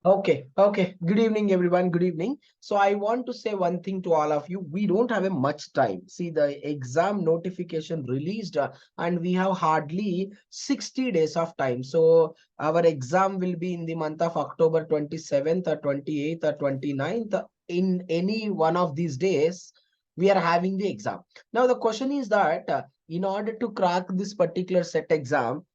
Okay. Good evening, everyone. Good evening. So I want to say one thing to all of you. We don't have a much time. See, the exam notification released, and we have hardly 60 days of time. So our exam will be in the month of October 27th or 28th or 29th. In any one of these days, we are having the exam. Now, the question is that in order to crack this particular set exam,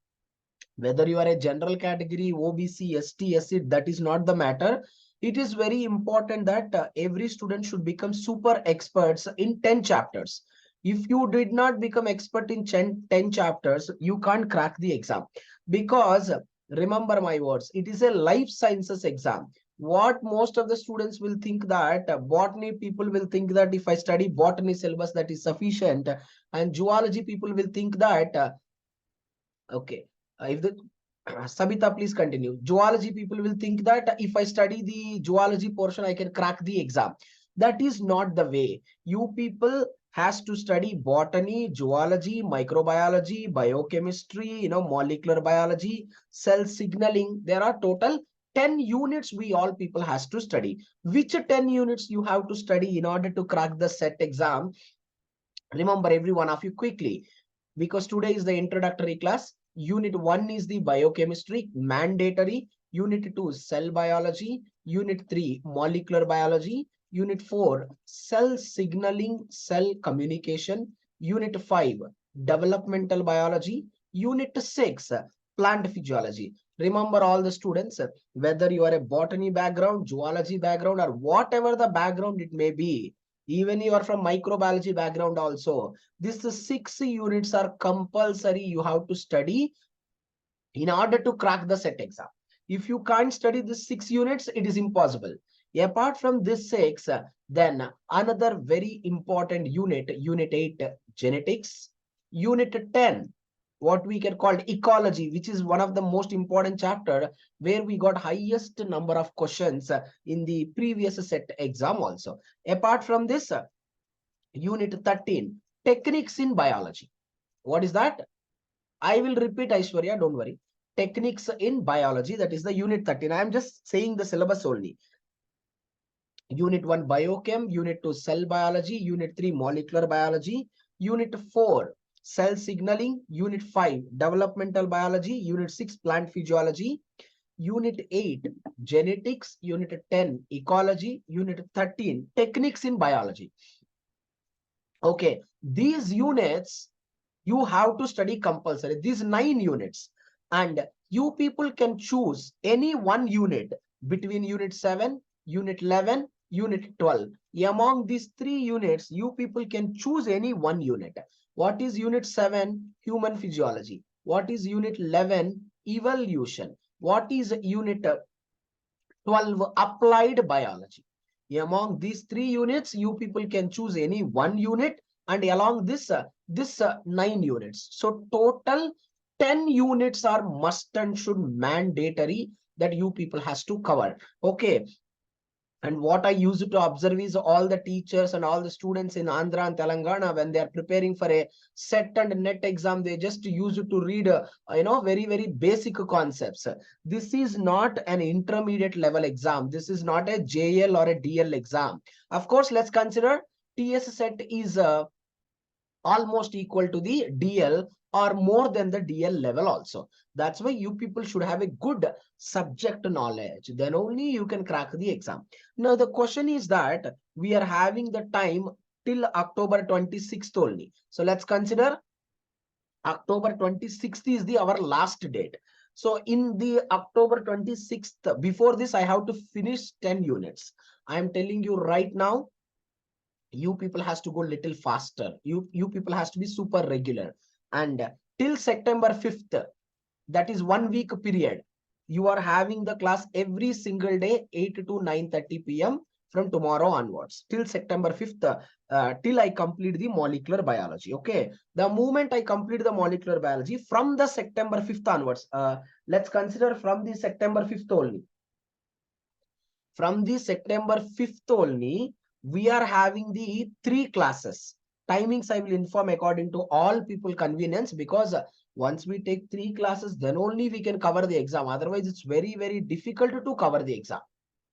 whether you are a general category, OBC, ST, SC, that is not the matter. It is very important that every student should become super experts in 10 chapters. If you did not become expert in 10 chapters, you can't crack the exam. Because remember my words, it is a life sciences exam. What most of the students will think that botany people will think that if I study botany syllabus, that is sufficient. And zoology people will think that okay. If the Sabita, please continue. Zoology people will think that if I study the zoology portion, I can crack the exam. That is not the way. You people has to study botany, zoology, microbiology, biochemistry, molecular biology, cell signaling. There are total 10 units we all people has to study. Which 10 units you have to study in order to crack the set exam? Remember every one of you quickly, because today is the introductory class. Unit 1 is the biochemistry, mandatory. Unit 2, cell biology. Unit 3, molecular biology. Unit 4, cell signaling, cell communication. Unit 5, developmental biology. Unit 6, plant physiology. Remember all the students, whether you are a botany background, zoology background, or whatever the background it may be, even you are from microbiology background also, these 6 units are compulsory you have to study in order to crack the set exam. If you can't study these 6 units, it is impossible. Apart from this 6, then another very important unit, unit 8, genetics. Unit 10, what we can call ecology, which is one of the most important chapter, where we got highest number of questions in the previous set exam also. Apart from this, unit 13, techniques in biology. What is that? I will repeat, Aishwarya, don't worry. Techniques in biology, that is the unit 13. I am just saying the syllabus only. Unit 1, biochem. Unit 2, cell biology. Unit 3, molecular biology. Unit 4, cell signaling. Unit 5, developmental biology. Unit 6, plant physiology. Unit 8, genetics. Unit 10, ecology. Unit 13, techniques in biology. Okay, these units you have to study compulsory, these 9 units, and you people can choose any one unit between unit 7, unit 11, unit 12. Among these 3 units, you people can choose any one unit. What is unit 7? Human physiology. What is unit 11? Evolution. What is unit 12? Applied biology. Among these 3 units, you people can choose any one unit, and along this 9 units. So total 10 units are must and should mandatory that you people has to cover. Okay. And what I used to observe is all the teachers and all the students in Andhra and Telangana, when they are preparing for a set and net exam, they just use it to read, very, very basic concepts. This is not an intermediate level exam. This is not a JL or a DL exam. Of course, let's consider TS set is almost equal to the DL or more than the DL level also. That's why you people should have a good subject knowledge. Then only you can crack the exam. Now, the question is that we are having the time till October 26th only. So let's consider October 26th is our last date. So in the October 26th, before this, I have to finish 10 units. I am telling you right now, you people has to go little faster. You people has to be super regular. And till September 5th, that is 1 week period, you are having the class every single day, 8 to 9:30 p.m. from tomorrow onwards till September 5th, till I complete the molecular biology. Okay. The moment I complete the molecular biology from the September 5th onwards, let's consider from the September 5th only. From the September 5th only, we are having the 3 classes. Timings I will inform according to all people convenience, because Once we take 3 classes, then only we can cover the exam. Otherwise, it's very, very difficult to cover the exam,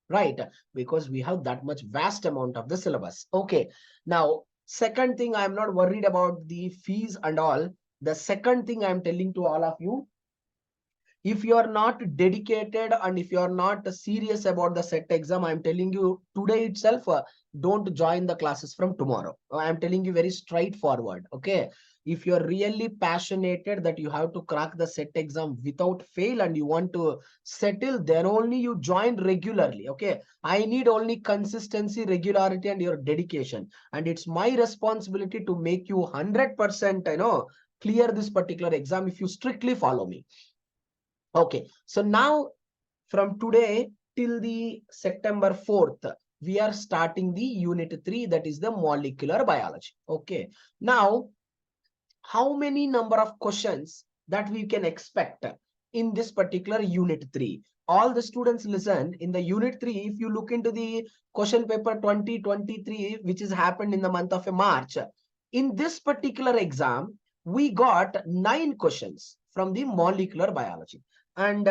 right? Because we have that much vast amount of the syllabus. Okay. Now, second thing, I'm not worried about the fees and all. The second thing I'm telling to all of you, if you are not dedicated and if you are not serious about the set exam, I'm telling you today itself, don't join the classes from tomorrow. I'm telling you very straightforward. Okay. If you're really passionate that you have to crack the set exam without fail and you want to settle, then only you join regularly. Okay. I need only consistency, regularity, and your dedication. And it's my responsibility to make you 100%, clear this particular exam if you strictly follow me. Okay, so now from today till the September 4th, we are starting the unit 3, that is the molecular biology. Okay, now how many number of questions that we can expect in this particular unit 3? All the students listen, in the unit 3, if you look into the question paper 2023, which has happened in the month of March, in this particular exam, we got 9 questions from the molecular biology. And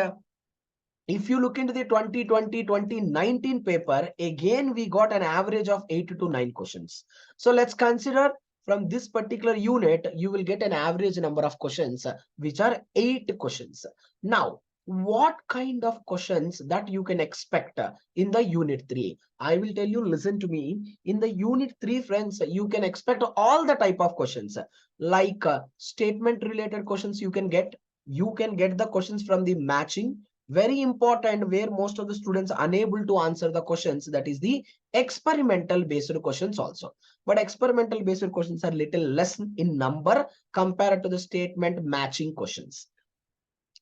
if you look into the 2020-2019 paper, again, we got an average of 8 to 9 questions. So let's consider from this particular unit, you will get an average number of questions, which are 8 questions. Now, what kind of questions that you can expect in the unit 3? I will tell you, listen to me. In the unit 3, friends, you can expect all the type of questions, like statement related questions you can get. You can get the questions from the matching. Very important, where most of the students are unable to answer the questions, that is the experimental based questions also. But experimental based questions are little less in number compared to the statement matching questions.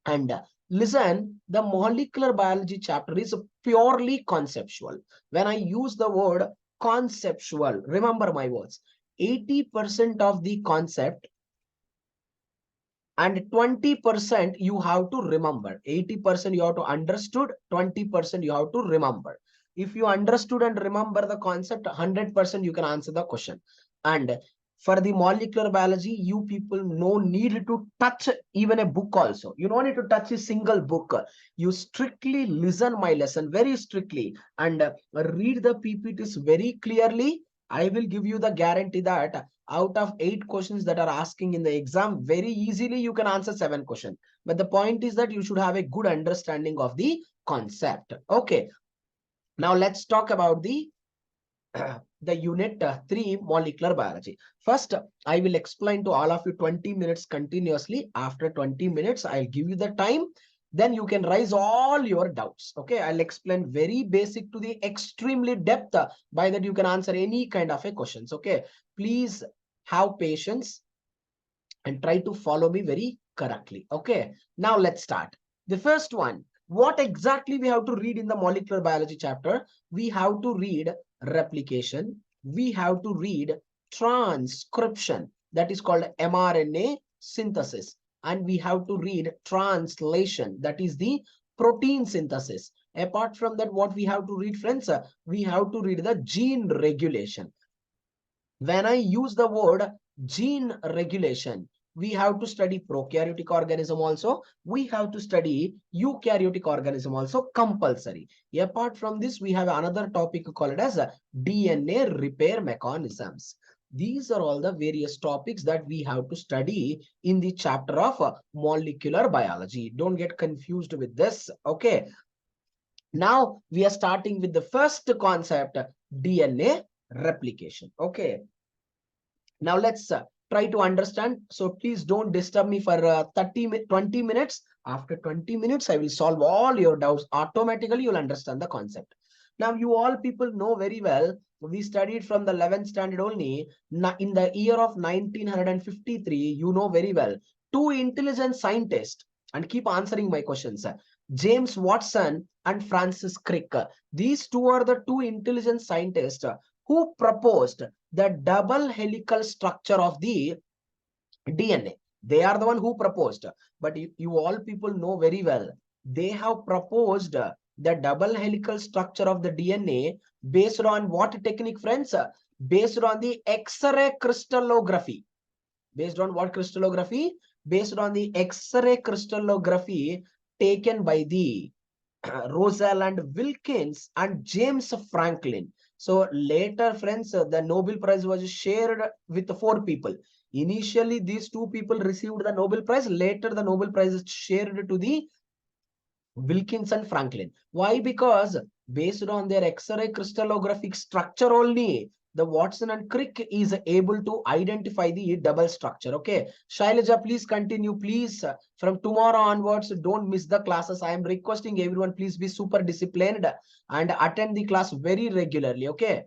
And listen, the molecular biology chapter is purely conceptual. When I use the word conceptual, remember my words, 80% of the concept and 20% you have to remember. 80% you have to understood, 20% you have to remember. If you understood and remember the concept, 100% you can answer the question. And for the molecular biology, you people no need to touch even a book also. You don't need to touch a single book. You strictly listen my lesson very strictly and read the PPTs very clearly. I will give you the guarantee that out of 8 questions that are asking in the exam, very easily you can answer 7 questions. But the point is that you should have a good understanding of the concept. Okay. Now let's talk about the unit 3 molecular biology. First, I will explain to all of you 20 minutes continuously. After 20 minutes, I'll give you the time. Then you can raise all your doubts. Okay, I'll explain very basic to the extremely depth. By that, you can answer any kind of a questions. Okay, please have patience and try to follow me very correctly. Okay, now let's start. The first one, what exactly we have to read in the molecular biology chapter? We have to read replication. We have to read transcription, that is called mRNA synthesis. And we have to read translation, that is the protein synthesis. Apart from that, what we have to read, friends? We have to read the gene regulation. When I use the word gene regulation, we have to study prokaryotic organism also. We have to study eukaryotic organism also compulsory. Apart from this, we have another topic called as DNA repair mechanisms. These are all the various topics that we have to study in the chapter of molecular biology. Don't get confused with this. Okay. Now we are starting with the first concept, DNA replication. Okay. Now let's try to understand. So please don't disturb me for 20 minutes. After 20 minutes, I will solve all your doubts. Automatically, you'll understand the concept. Now, you all people know very well, we studied from the 11th standard only. In the year of 1953, you know very well, 2 intelligent scientists, and keep answering my questions, James Watson and Francis Crick. These two are the 2 intelligent scientists who proposed the double helical structure of the DNA. They are the one who proposed. But you all people know very well, they have proposed the double helical structure of the DNA based on what technique, friends? Based on the X-ray crystallography. Based on what crystallography? based on the X-ray crystallography taken by the Rosalind Wilkins and James Franklin. So later, friends, the Nobel Prize was shared with 4 people. Initially, these 2 people received the Nobel Prize. Later, the Nobel Prize is shared to the Wilkins and Franklin. Why? Because based on their X-ray crystallographic structure only, the Watson and Crick is able to identify the double structure. Okay. Shailaja, please continue. Please, from tomorrow onwards, don't miss the classes. I am requesting everyone, please be super disciplined and attend the class very regularly. Okay.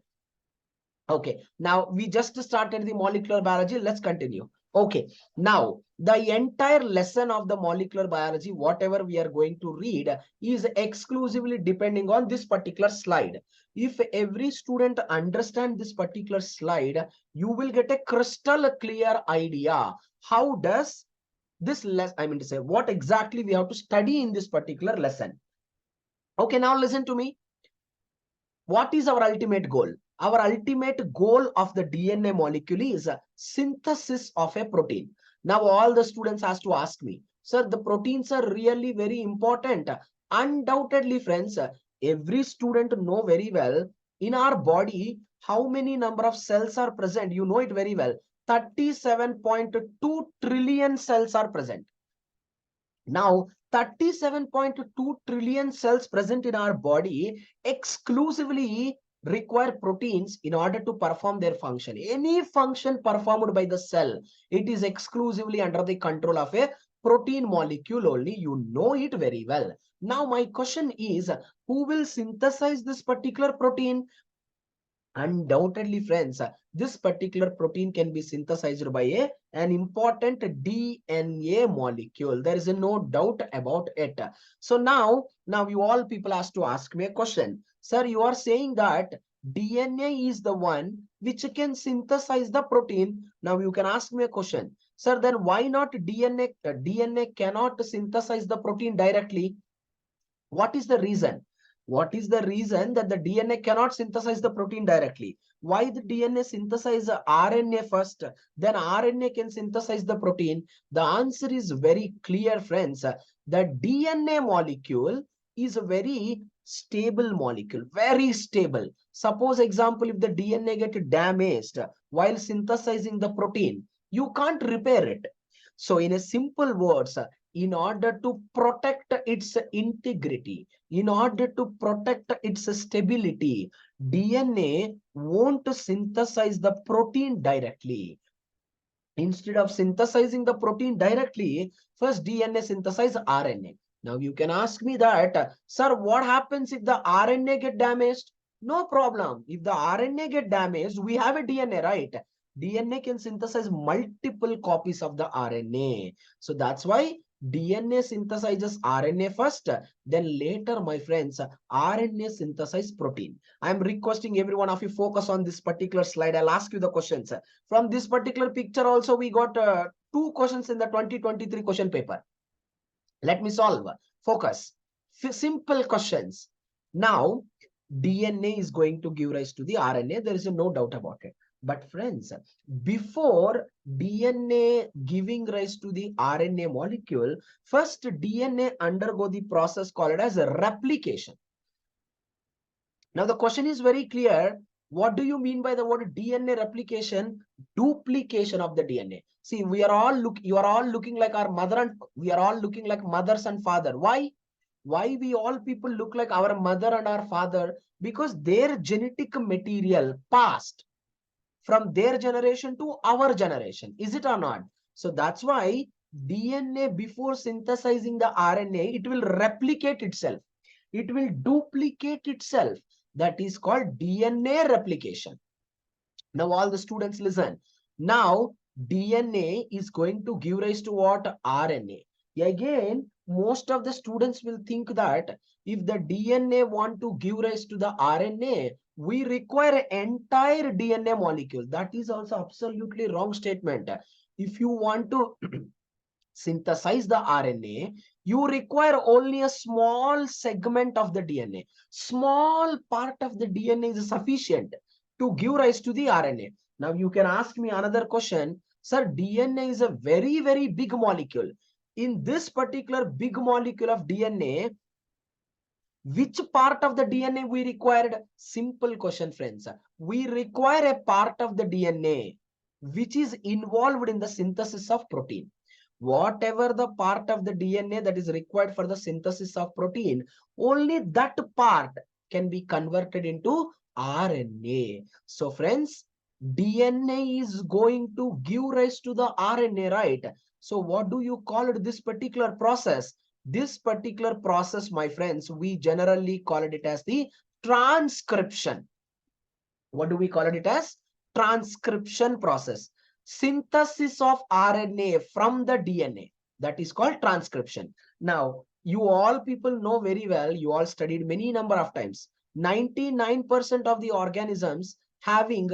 Okay, now we just started the molecular biology. Let's continue. Okay, now the entire lesson of the molecular biology, whatever we are going to read, is exclusively depending on this particular slide. If every student understand this particular slide, you will get a crystal clear idea. How does this lesson, I mean to say, what exactly we have to study in this particular lesson. Okay, now listen to me. What is our ultimate goal? Our ultimate goal of the DNA molecule is synthesis of a protein. Now all the students has to ask me, sir, the proteins are really very important. Undoubtedly, friends, every student know very well in our body how many number of cells are present. You know it very well. 37.2 trillion cells are present. Now, 37.2 trillion cells present in our body exclusively require proteins in order to perform their function. Any function performed by the cell, it is exclusively under the control of a protein molecule only. You know it very well. Now, my question is, who will synthesize this particular protein? Undoubtedly, friends, this particular protein can be synthesized by an important DNA molecule. There is no doubt about it. So now you all people has to ask me a question. Sir, you are saying that DNA is the one which can synthesize the protein. Now you can ask me a question. Sir, then why not DNA? DNA cannot synthesize the protein directly. What is the reason? What is the reason that the DNA cannot synthesize the protein directly? Why the DNA synthesize RNA first, then RNA can synthesize the protein? The answer is very clear, friends. The DNA molecule is a very stable molecule, very stable. Suppose example, if the DNA get damaged while synthesizing the protein, you can't repair it. So in a simple words, in order to protect its integrity, in order to protect its stability, DNA won't synthesize the protein directly. Instead of synthesizing the protein directly, first DNA synthesize RNA. Now you can ask me that, sir, what happens if the RNA get damaged? No problem. If the RNA get damaged, we have a DNA, right? DNA can synthesize multiple copies of the RNA. So that's why DNA synthesizes RNA first, then later, my friends, RNA synthesize protein. I'm requesting every one of you focus on this particular slide. I'll ask you the questions. From this particular picture also, we got 2 questions in the 2023 question paper. Let me solve. Focus. Simple questions. Now, DNA is going to give rise to the RNA. There is no doubt about it. But friends, before DNA giving rise to the RNA molecule, first DNA undergo the process called as replication. Now the question is very clear. What do you mean by the word DNA replication? Duplication of the DNA. See, you are all looking like our mother, and we are all looking like mothers and father. Why? Why we all people look like our mother and our father? Because their genetic material passed from their generation to our generation. Is it or not? So that's why DNA, before synthesizing the RNA, it will replicate itself. It will duplicate itself. That is called DNA replication. Now all the students listen. Now DNA is going to give rise to what? RNA. Again, most of the students will think that if the DNA want to give rise to the RNA, we require an entire DNA molecule. That is also absolutely wrong statement. If you want to synthesize the RNA, you require only a small segment of the DNA. Small part of the DNA is sufficient to give rise to the RNA. Now you can ask me another question. Sir, DNA is a very, very big molecule. In this particular big molecule of DNA, which part of the DNA we required? Simple question, friends. We require a part of the DNA which is involved in the synthesis of protein. Whatever the part of the DNA that is required for the synthesis of protein, only that part can be converted into RNA. So friends, DNA is going to give rise to the RNA, right? So what do you call it, this particular process? This particular process, my friends, we generally call it as the transcription. What do we call it as? Transcription process. Synthesis of RNA from the DNA. That is called transcription. Now, you all people know very well, you all studied many number of times. 99% of the organisms having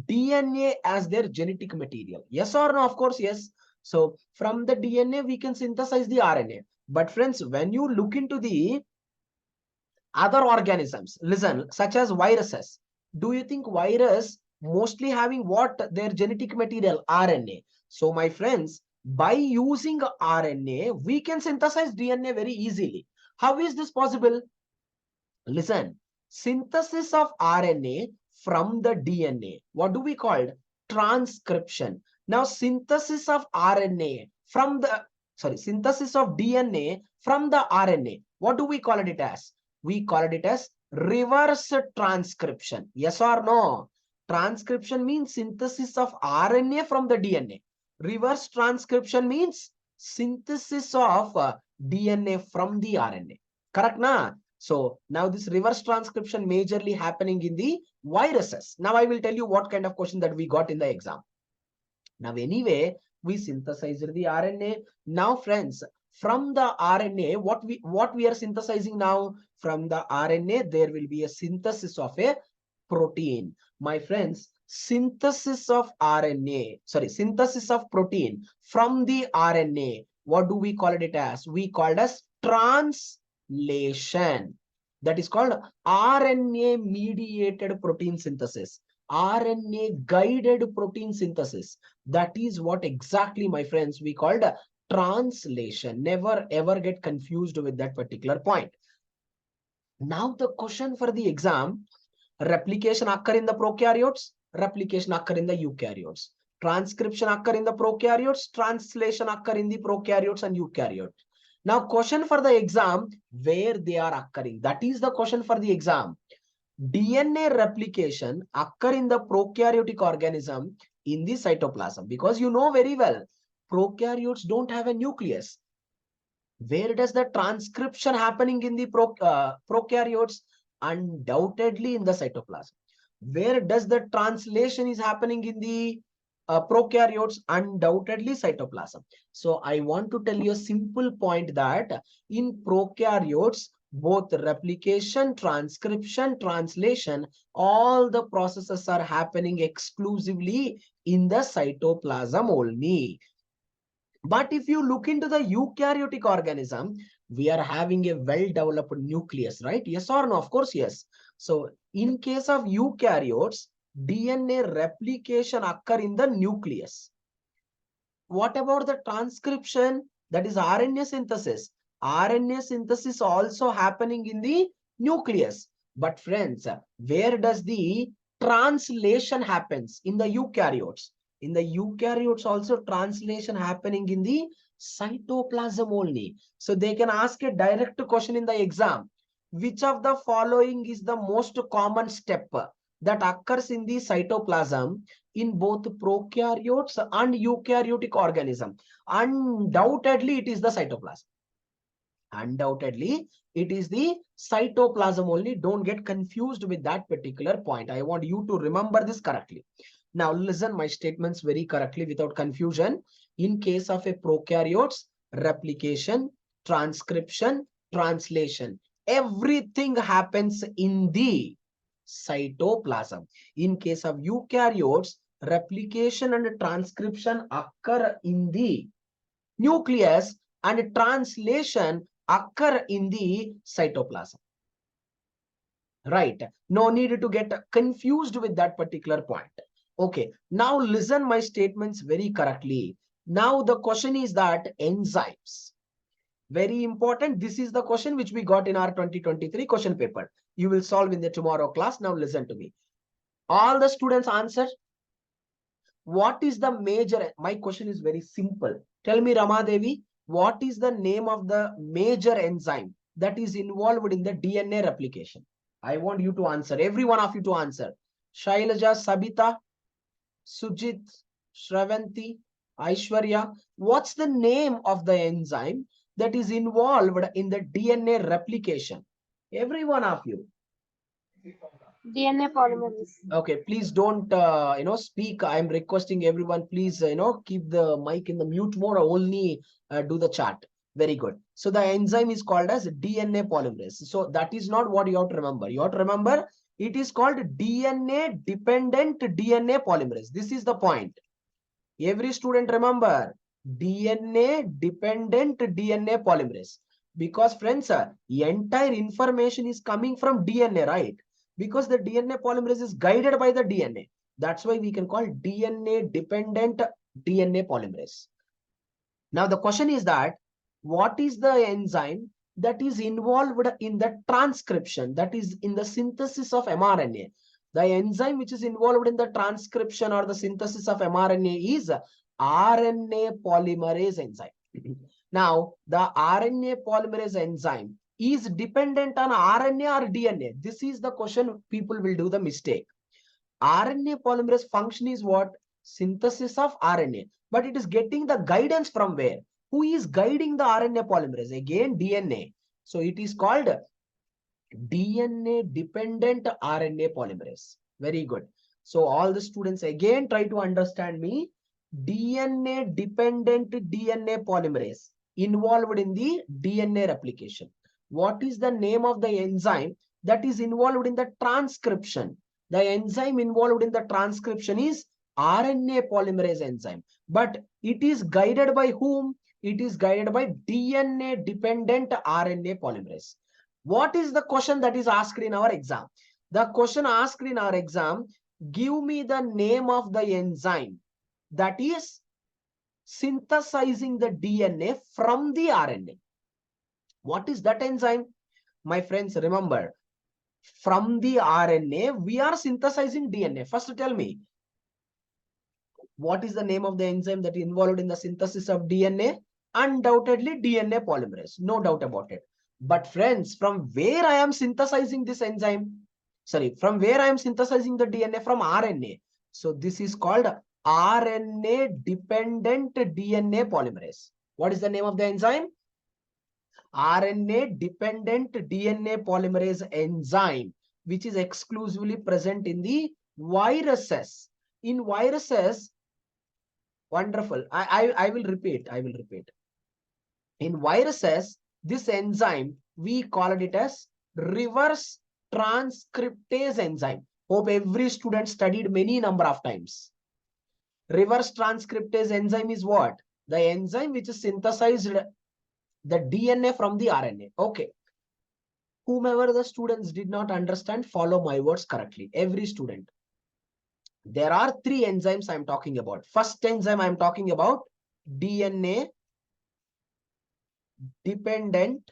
DNA as their genetic material. Yes or no? Of course, yes. So from the DNA, we can synthesize the RNA. But friends, when you look into the other organisms, listen, such as viruses, do you think virus mostly having what their genetic material? RNA. So my friends, by using RNA, we can synthesize DNA very easily. How is this possible? Listen, synthesis of RNA from the DNA. What do we call it? Transcription. Now, synthesis of RNA from the, synthesis of DNA from the RNA. What do we call it as? We call it as reverse transcription. Yes or no? Transcription means synthesis of RNA from the DNA. Reverse transcription means synthesis of DNA from the RNA. Correct, na? So now this reverse transcription majorly happening in the viruses. Now I will tell you what kind of question that we got in the exam. Now anyway, we synthesized the RNA. Now friends, from the RNA, what we are synthesizing now? From the RNA, there will be a synthesis of a protein. My friends, synthesis of RNA, synthesis of protein from the RNA. What do we call it as? We call it as translation. That is called RNA mediated protein synthesis. RNA guided protein synthesis. That is what exactly, my friends, we called translation. Never ever get confused with that particular point. Now the question for the exam, replication occur in the prokaryotes, replication occur in the eukaryotes. Transcription occur in the prokaryotes, translation occur in the prokaryotes and eukaryotes. Now question for the exam, where they are occurring. That is the question for the exam. DNA replication occur in the prokaryotic organism in the cytoplasm, because you know very well, prokaryotes don't have a nucleus. Where does the transcription happening in the prokaryotes? Undoubtedly in the cytoplasm. Where does the translation is happening in the prokaryotes? Undoubtedly cytoplasm. So I want to tell you a simple point that in prokaryotes, both replication, transcription, translation, all the processes are happening exclusively in the cytoplasm only. But if you look into the eukaryotic organism, we are having a well-developed nucleus, right? Yes or no? Of course, yes. So in case of eukaryotes, DNA replication occur in the nucleus. What about the transcription? That is RNA synthesis. RNA synthesis also happening in the nucleus. But friends, where does the translation happens? In the eukaryotes. In the eukaryotes also translation happening in the cytoplasm only. So they can ask a direct question in the exam. Which of the following is the most common step that occurs in the cytoplasm in both prokaryotes and eukaryotic organism? Undoubtedly, it is the cytoplasm. Undoubtedly, it is the cytoplasm only. Don't get confused with that particular point. I want you to remember this correctly. Now, listen my statements very correctly without confusion. In case of a prokaryotes, replication, transcription, translation, everything happens in the cytoplasm. In case of eukaryotes, replication and transcription occur in the nucleus and translation occur in the cytoplasm. Right. No need to get confused with that particular point. Okay, now listen my statements very correctly. Now the question is that enzymes. Very important. This is the question which we got in our 2023 question paper. You will solve in the tomorrow class. Now listen to me. All the students answer. What is the major? My question is very simple. Tell me, Rama Devi, what is the name of the major enzyme that is involved in the DNA replication? I want you to answer. Every one of you to answer. Shailaja, Sabita, Sujit, Shravanti, Aishwarya. What's the name of the enzyme that is involved in the DNA replication? Every one of you. DNA polymerase. Okay, please don't speak. I'm requesting everyone, please keep the mic in the mute mode or only do the chat. Very good. So the enzyme is called as DNA polymerase. So that is not what you have to remember. You have to remember it is called DNA dependent DNA polymerase. This is the point. Every student remember DNA dependent DNA polymerase. Because friends, entire information is coming from DNA, right? Because the DNA polymerase is guided by the DNA. That's why we can call DNA dependent DNA polymerase. Now the question is that what is the enzyme that is involved in the transcription, that is in the synthesis of mRNA? The enzyme which is involved in the transcription or the synthesis of mRNA is RNA polymerase enzyme. Now, the RNA polymerase enzyme is dependent on RNA or DNA. This is the question people will do the mistake. RNA polymerase function is what? Synthesis of RNA. But it is getting the guidance from where? Who is guiding the RNA polymerase? Again, DNA. So it is called DNA dependent RNA polymerase. Very good. So all the students again try to understand me. DNA dependent DNA polymerase involved in the DNA replication. What is the name of the enzyme that is involved in the transcription? The enzyme involved in the transcription is RNA polymerase enzyme. But it is guided by whom? It is guided by DNA dependent RNA polymerase. What is the question that is asked in our exam? The question asked in our exam, give me the name of the enzyme that is synthesizing the DNA from the RNA. What is that enzyme? My friends, remember, from the RNA, we are synthesizing DNA. First, tell me, what is the name of the enzyme that is involved in the synthesis of DNA? Undoubtedly, DNA polymerase. No doubt about it. But friends, from where I am synthesizing this enzyme? Sorry, from where I am synthesizing the DNA? From RNA. So this is called RNA dependent DNA polymerase. What is the name of the enzyme? RNA dependent DNA polymerase enzyme, which is exclusively present in the viruses. In viruses, wonderful. I will repeat. I will repeat. In viruses, this enzyme, we call it as reverse transcriptase enzyme. Hope every student studied many number of times. Reverse transcriptase enzyme is what? The enzyme which is synthesized the DNA from the RNA. Okay. Whomever the students did not understand, follow my words correctly. Every student. There are three enzymes I'm talking about. First enzyme I'm talking about DNA dependent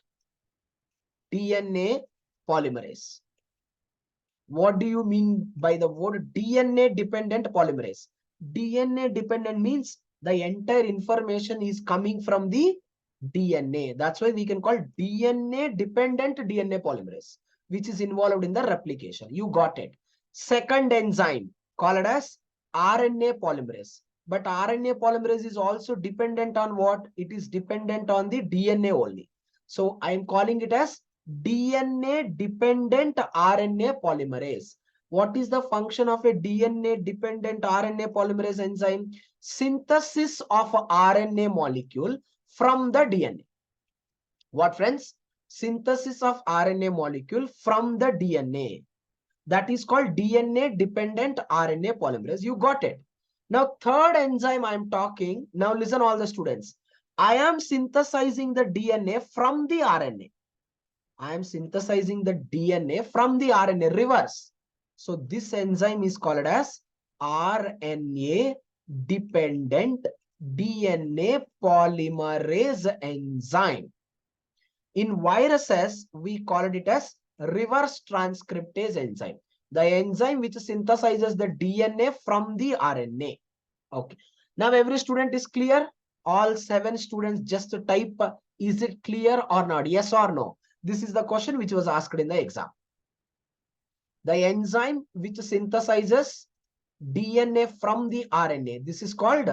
DNA polymerase. What do you mean by the word DNA dependent polymerase? DNA dependent means the entire information is coming from the DNA. That's why we can call DNA dependent DNA polymerase, which is involved in the replication. You got it. Second enzyme called as RNA polymerase. But RNA polymerase is also dependent on what? It is dependent on the DNA only. So I am calling it as DNA dependent RNA polymerase. What is the function of a DNA dependent RNA polymerase enzyme? Synthesis of RNA molecule from the DNA. What, friends? Synthesis of RNA molecule from the DNA. That is called DNA dependent RNA polymerase. You got it. Now, third enzyme I am talking. Now, listen all the students. I am synthesizing the DNA from the RNA. I am synthesizing the DNA from the RNA, reverse. So this enzyme is called as RNA dependent DNA polymerase enzyme. In viruses, we call it as reverse transcriptase enzyme. The enzyme which synthesizes the DNA from the RNA. Okay. Now every student is clear. All 7 students just type, is it clear or not? Yes or no? This is the question which was asked in the exam. The enzyme which synthesizes DNA from the RNA. This is called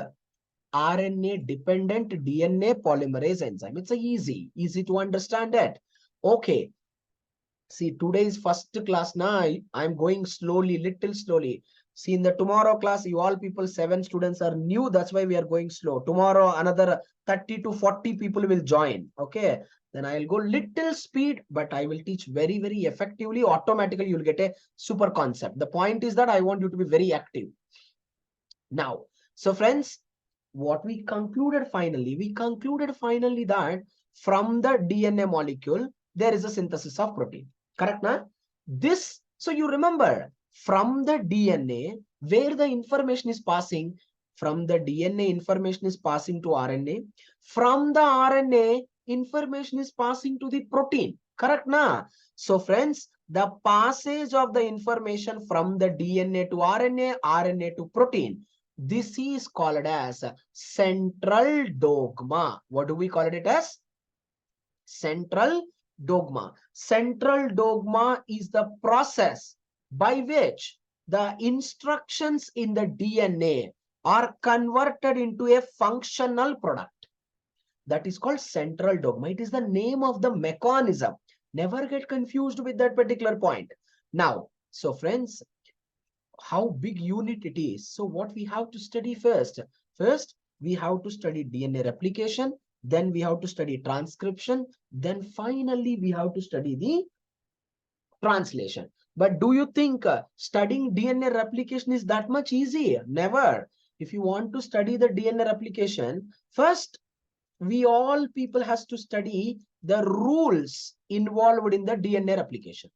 RNA dependent DNA polymerase enzyme. It's a easy to understand that. Okay. See, today is first class now. I'm going slowly, little slowly. See, in the tomorrow class, you all people, 7 students are new. That's why we are going slow. Tomorrow, another 30 to 40 people will join. Okay. Then I'll go little speed, but I will teach very, very effectively. Automatically, you'll get a super concept. The point is that I want you to be very active. Now, so friends, what we concluded finally that from the DNA molecule, there is a synthesis of protein. Correct, na? This, so you remember, from the DNA, where the information is passing, from the DNA, information is passing to RNA. From the RNA, information is passing to the protein. Correct, na? So friends, the passage of the information from the DNA to RNA, RNA to protein, this is called as central dogma. What do we call it as? Central dogma. Central dogma is the process by which the instructions in the DNA are converted into a functional product. That is called central dogma. It is the name of the mechanism. Never get confused with that particular point. Now, so friends, how big unit it is. So what we have to study first? First, we have to study DNA replication. Then we have to study transcription. Then finally, we have to study the translation. But do you think studying DNA replication is that much easy? Never. If you want to study the DNA replication, first, we all people has to study the rules involved in the DNA replication.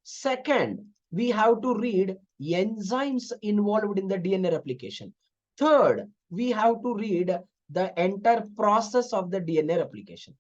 Second, we have to read enzymes involved in the DNA replication. Third, we have to read the entire process of the DNA replication.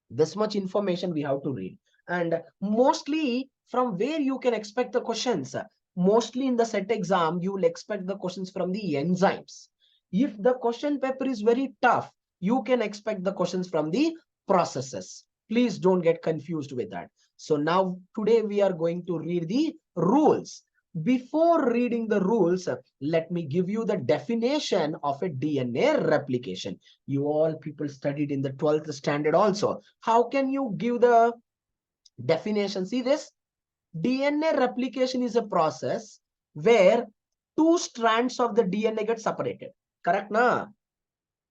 This much information we have to read. And mostly from where you can expect the questions. Mostly in the set exam, you will expect the questions from the enzymes. If the question paper is very tough, you can expect the questions from the processes. Please don't get confused with that. So now today we are going to read the rules. Before reading the rules, let me give you the definition of a DNA replication. You all people studied in the 12th standard also. How can you give the definition? See this? DNA replication is a process where 2 strands of the DNA get separated. Correct, na?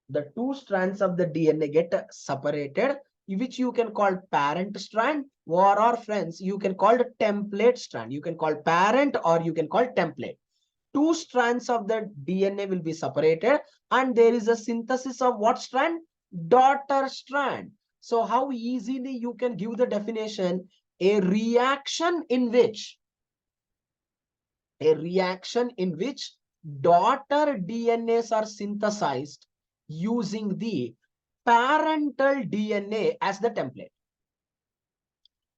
The 2 strands of the DNA get separated, which you can call parent strand, or friends, you can call the template strand. You can call parent or you can call template. 2 strands of the DNA will be separated and there is a synthesis of what strand? Daughter strand. So how easily you can give the definition? A reaction in which daughter DNAs are synthesized using the parental DNA as the template.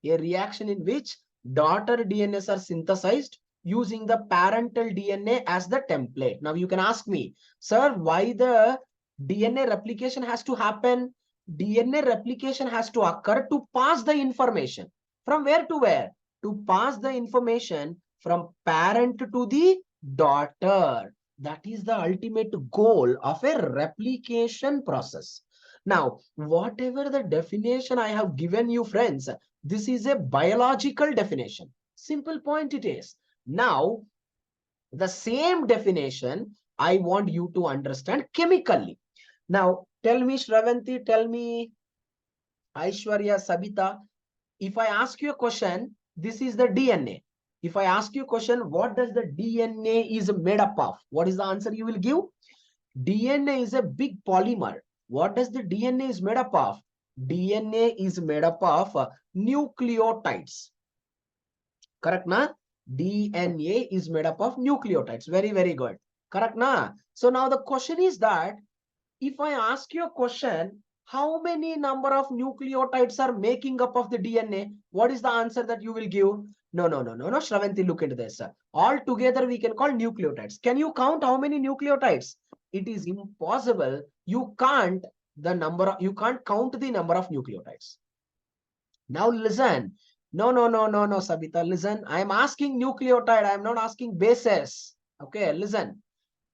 A reaction in which daughter DNAs are synthesized using the parental DNA as the template. Now you can ask me, sir, why the DNA replication has to happen? DNA replication has to occur to pass the information. From where to where? To pass the information from parent to the daughter. That is the ultimate goal of a replication process. Now, whatever the definition I have given you, friends, this is a biological definition. Simple point it is. Now, the same definition I want you to understand chemically. Now, tell me, Shravanti, tell me, Aishwarya, Sabita, if I ask you a question, this is the DNA. If I ask you a question, what does the DNA is made up of? What is the answer you will give? DNA is a big polymer. What does the DNA is made up of? DNA is made up of nucleotides. Correct, na? DNA is made up of nucleotides. Very, very good. Correct, na? So now the question is that if I ask you a question, how many number of nucleotides are making up of the DNA? What is the answer that you will give? No, no, no, no, no, Shravanti, look into this. All together we can call nucleotides. Can you count how many nucleotides? It is impossible. You can't you can't count the number of nucleotides. Now listen. No, no, no, no, no, Sabita, listen. I am asking nucleotide. I am not asking bases. Okay, listen.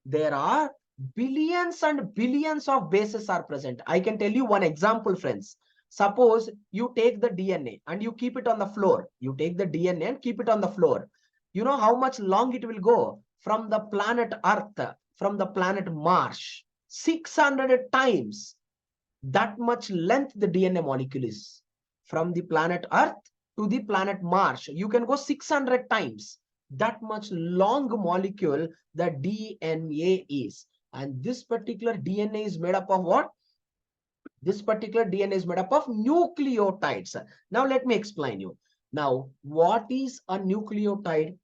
There are billions and billions of bases are present. I can tell you one example, friends. Suppose you take the DNA and you keep it on the floor. You take the DNA and keep it on the floor. You know how much long it will go from the planet Earth, from the planet Mars? 600 times. That much length the DNA molecule is. From the planet Earth to the planet Mars, you can go 600 times. That much long molecule the DNA is. And this particular DNA is made up of what? This particular DNA is made up of nucleotides. Now let me explain you. Now, what is a nucleotide?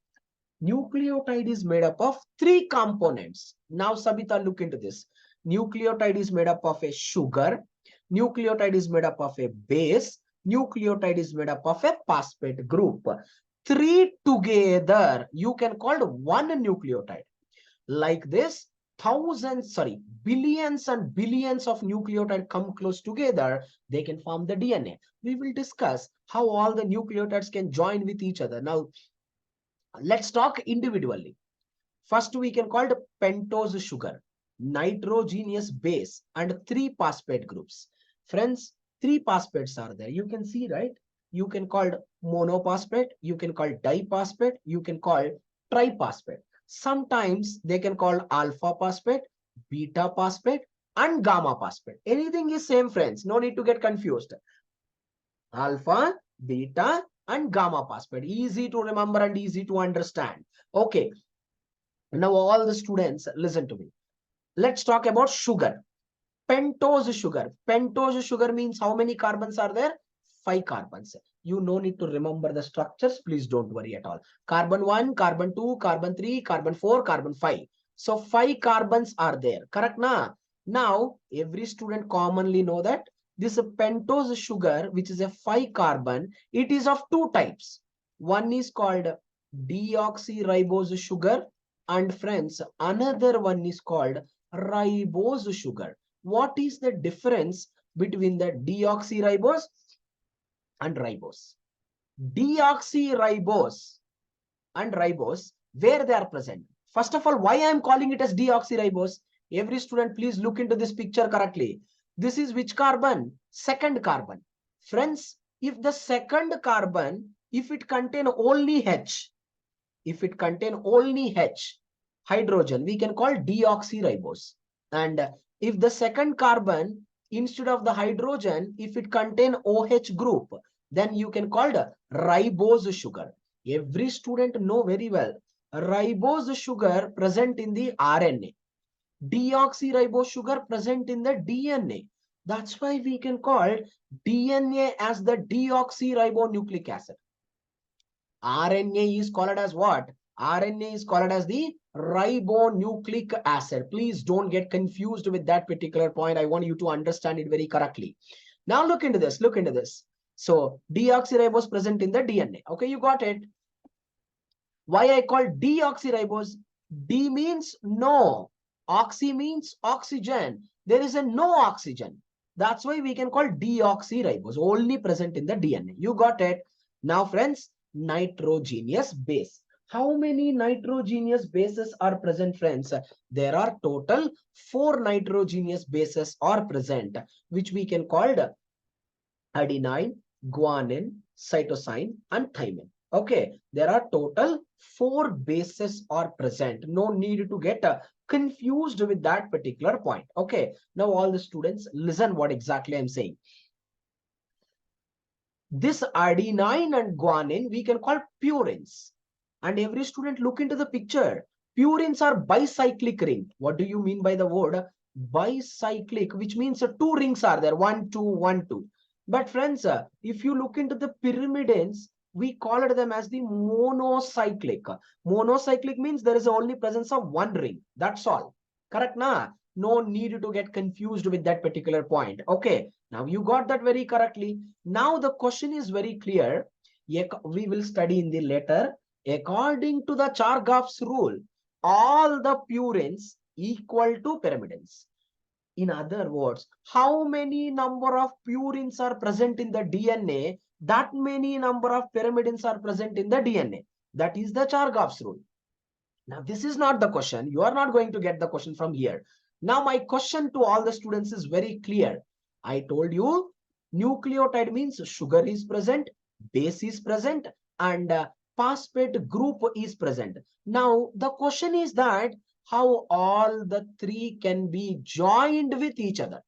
Nucleotide is made up of three components. Now, Sabita, look into this. Nucleotide is made up of a sugar. Nucleotide is made up of a base. Nucleotide is made up of a phosphate group. Three together, you can call one nucleotide. Like this, billions and billions of nucleotides come close together, they can form the DNA. We will discuss how all the nucleotides can join with each other. Now, let's talk individually. First, we can call it pentose sugar, nitrogenous base, and three phosphate groups. Friends, three phosphates are there. You can see, right? You can call monophosphate, you can call diphosphate, you can call triphosphate. Sometimes they can call alpha phosphate, beta phosphate, and gamma phosphate. Anything is same, friends. No need to get confused. Alpha, beta, and gamma phosphate. Easy to remember and easy to understand. Okay. Now all the students, listen to me. Let's talk about sugar. Pentose sugar. Pentose sugar means how many carbons are there? 5 carbons. You no need to remember the structures. Please don't worry at all. Carbon 1, carbon 2, carbon 3, carbon 4, carbon 5. So 5 carbons are there. Correct, na? Now, every student commonly know that this pentose sugar, which is a 5 carbon, it is of two types. One is called deoxyribose sugar, and friends, another one is called ribose sugar. What is the difference between the deoxyribose and ribose? Deoxyribose and ribose, where they are present. First of all, why I am calling it as deoxyribose? Every student, please look into this picture correctly. This is which carbon? Second carbon. Friends, if the second carbon, if it contain only H, hydrogen, we can call deoxyribose. And if the second carbon, instead of the hydrogen, if it contain OH group, then you can call the ribose sugar. Every student know very well. Ribose sugar present in the RNA. Deoxyribose sugar present in the DNA. That's why we can call DNA as the deoxyribonucleic acid. RNA is called as what? RNA is called as the ribonucleic acid. Please don't get confused with that particular point. I want you to understand it very correctly. Now look into this. Look into this. So deoxyribose present in the DNA. Okay, you got it. Why I call deoxyribose? D means no. Oxy means oxygen. There is a no oxygen. That's why we can call deoxyribose, only present in the DNA. You got it. Now, friends, nitrogenous base. How many nitrogenous bases are present, friends? There are total 4 nitrogenous bases are present, which we can call adenine, guanine, cytosine, and thymine. Okay, there are total 4 bases are present. No need to get confused with that particular point. Okay, now all the students listen what exactly I'm saying. This adenine and guanine we can call purines. And every student look into the picture. Purines are bicyclic ring. What do you mean by the word bicyclic? Which means 2 rings are there. 1, 2, 1, 2. But friends, if you look into the pyrimidines, we called them as the monocyclic. Monocyclic means there is only presence of one ring. That's all. Correct, na? No need to get confused with that particular point. Okay. Now you got that very correctly. Now the question is very clear. We will study in the later. According to the Chargaff's rule, all the purines equal to pyrimidines. In other words, how many number of purines are present in the DNA, that many number of pyrimidines are present in the DNA. That is the Chargaff's rule. Now, this is not the question. You are not going to get the question from here. Now, my question to all the students is very clear. I told you, nucleotide means sugar is present, base is present, and phosphate group is present. Now, the question is that how all the three can be joined with each other.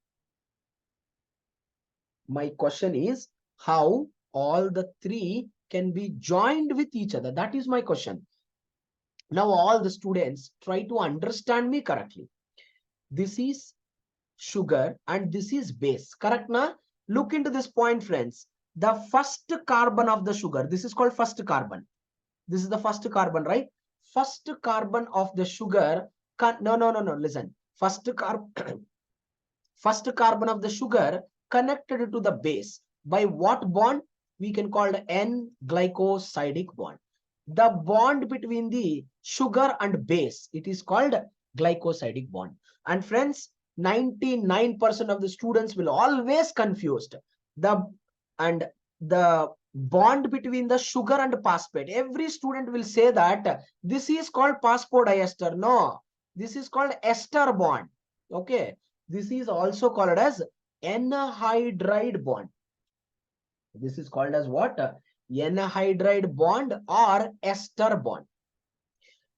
My question is how all the three can be joined with each other. That is my question. Now, all the students try to understand me correctly. This is sugar and this is base. Correct, na? Look into this point, friends. The first carbon of the sugar, this is called first carbon. This is the first carbon, right? First carbon of the sugar. No. Listen. First carbon of the sugar connected to the base. By what bond? We can call the N-glycosidic bond. The bond between the sugar and base, it is called glycosidic bond. And friends, 99% of the students will always confused the bond between the sugar and phosphate. Every student will say that this is called phosphodiester. No, this is called ester bond. Okay, this is also called as anhydride bond. This is called as what? Anhydride bond or ester bond.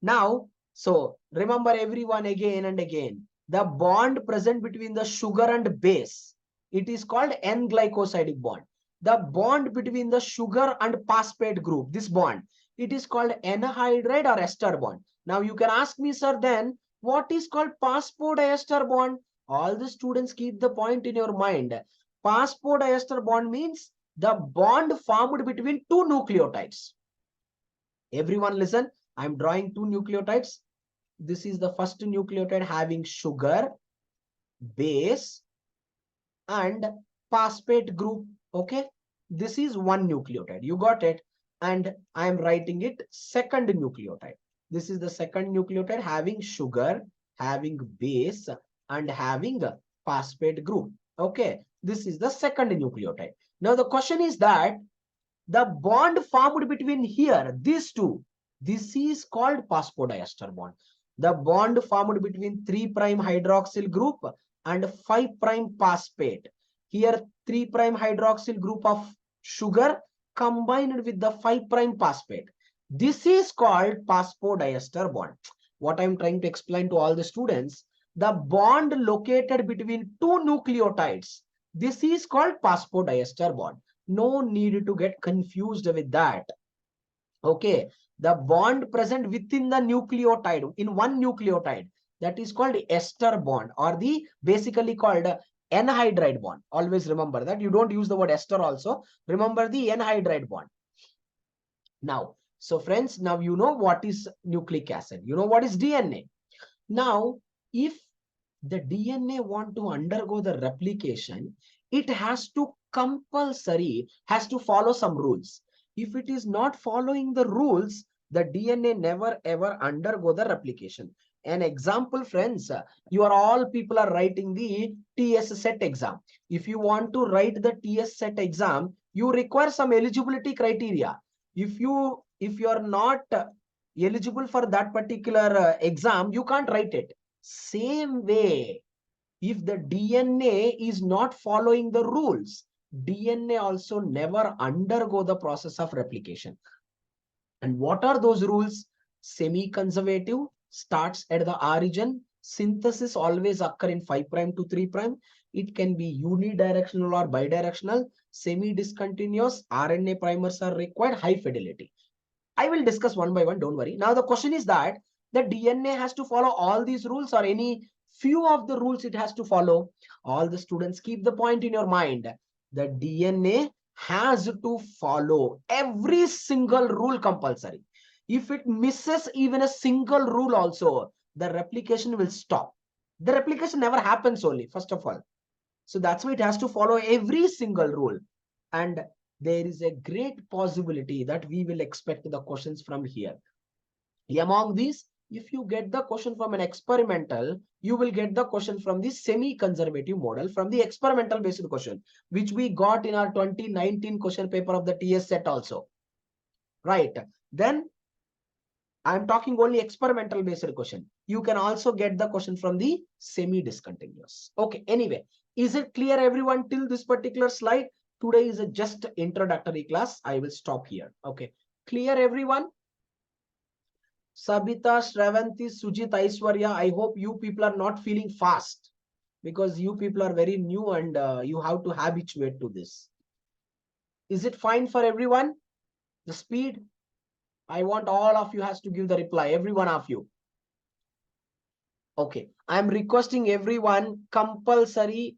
Now, so remember everyone again and again, the bond present between the sugar and base, it is called N-glycosidic bond. The bond between the sugar and phosphate group, this bond, it is called anhydride or ester bond. Now you can ask me, sir, then what is called phosphodiester bond? All the students keep the point in your mind. Phosphodiester bond means the bond formed between two nucleotides. Everyone listen, I'm drawing two nucleotides. This is the first nucleotide having sugar, base, and phosphate group. Okay, this is one nucleotide. You got it? And I am writing it second nucleotide. This is the second nucleotide having sugar, having base, and having phosphate group. Okay, this is the second nucleotide. Now the question is that the bond formed between here, these two, this is called phosphodiester bond. The bond formed between 3' hydroxyl group and 5' phosphate. Here 3' hydroxyl group of sugar combined with the 5' phosphate. This is called phosphodiester bond. What I'm trying to explain to all the students, the bond located between two nucleotides, this is called phosphodiester bond. No need to get confused with that. Okay, the bond present within the nucleotide, in one nucleotide, that is called ester bond, or the basically called anhydride bond. Always remember that. You don't use the word ester also. Remember the anhydride bond. Now, so friends, now you know what is nucleic acid. You know what is DNA. Now, if the DNA want to undergo the replication, it has to compulsory, has to follow some rules. If it is not following the rules, the DNA never ever undergo the replication. An example, friends, you are all people are writing the Tsset exam. If you want to write the Tsset exam, you require some eligibility criteria. If you are not eligible for that particular exam, you can't write it. Same way, if the DNA is not following the rules, DNA also never undergo the process of replication. And what are those rules? Semi-conservative, starts at the origin, synthesis always occur in 5' to 3'. It can be unidirectional or bidirectional, semi-discontinuous, RNA primers are required, high fidelity. I will discuss one by one, don't worry. Now the question is that the DNA has to follow all these rules or any few of the rules it has to follow. All the students keep the point in your mind. The DNA has to follow every single rule compulsory. If it misses even a single rule also, the replication will stop. The replication never happens only, first of all. So that's why it has to follow every single rule. And there is a great possibility that we will expect the questions from here. Among these, if you get the question from an experimental, you will get the question from the semi-conservative model, from the experimental based question, which we got in our 2019 question paper of the TS set also. Right. Then I'm talking only experimental based question. You can also get the question from the semi-discontinuous. Okay. Anyway, is it clear everyone till this particular slide? Today is a just introductory class. I will stop here. Okay. Clear everyone? Sabita, Shravanti, Sujit, Aishwarya, I hope you people are not feeling fast because you people are very new and you have to habituate to this. Is it fine for everyone? The speed? I want all of you has to give the reply, every one of you. Okay, I'm requesting everyone compulsory,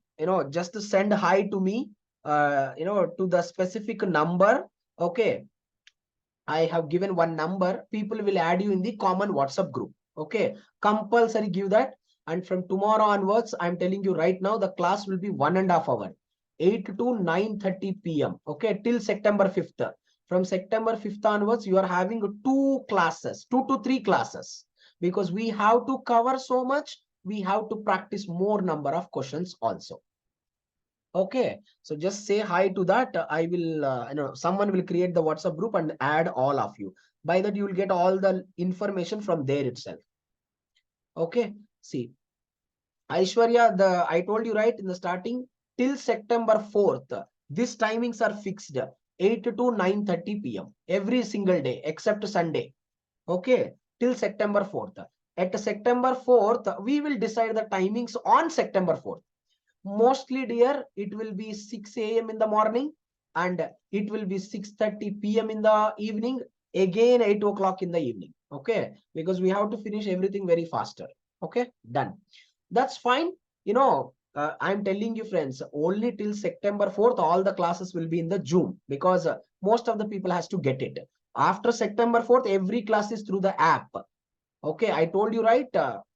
just to send hi to me, to the specific number. Okay. I have given one number. People will add you in the common WhatsApp group. Okay. Compulsory give that. And from tomorrow onwards, I'm telling you right now, the class will be 1.5 hours, 8 to 9:30 p.m. Okay. Till September 5th. From September 5th onwards, you are having 2 classes, 2 to 3 classes, because we have to cover so much. We have to practice more number of questions also. Okay, so just say hi to that. I will, someone will create the WhatsApp group and add all of you. By that, you will get all the information from there itself. Okay, see, Aishwarya, I told you right in the starting, till September 4th, these timings are fixed, 8 to 9:30 p.m. every single day except Sunday. Okay, till September 4th. At September 4th, we will decide the timings on September 4th. Mostly, dear, it will be 6 a.m. in the morning and it will be 6:30 p.m. in the evening, again 8 o'clock in the evening. Okay, because we have to finish everything very faster. Okay, done. That's fine. I'm telling you, friends, only till September 4th, all the classes will be in the Zoom because most of the people has to get it. After September 4th, every class is through the app. Okay, I told you, right?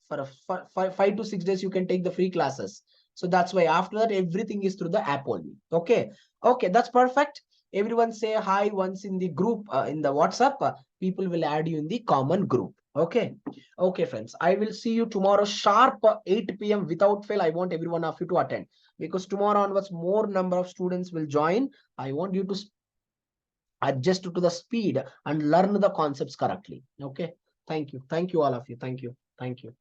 For 5 to 6 days, you can take the free classes. So that's why after that, everything is through the app only. Okay. Okay, that's perfect. Everyone say hi once in the group, in the WhatsApp. People will add you in the common group. Okay. Okay, friends. I will see you tomorrow sharp 8 p.m. without fail. I want every one of you to attend because tomorrow onwards, more number of students will join. I want you to adjust to the speed and learn the concepts correctly. Okay. Thank you. Thank you, all of you. Thank you. Thank you.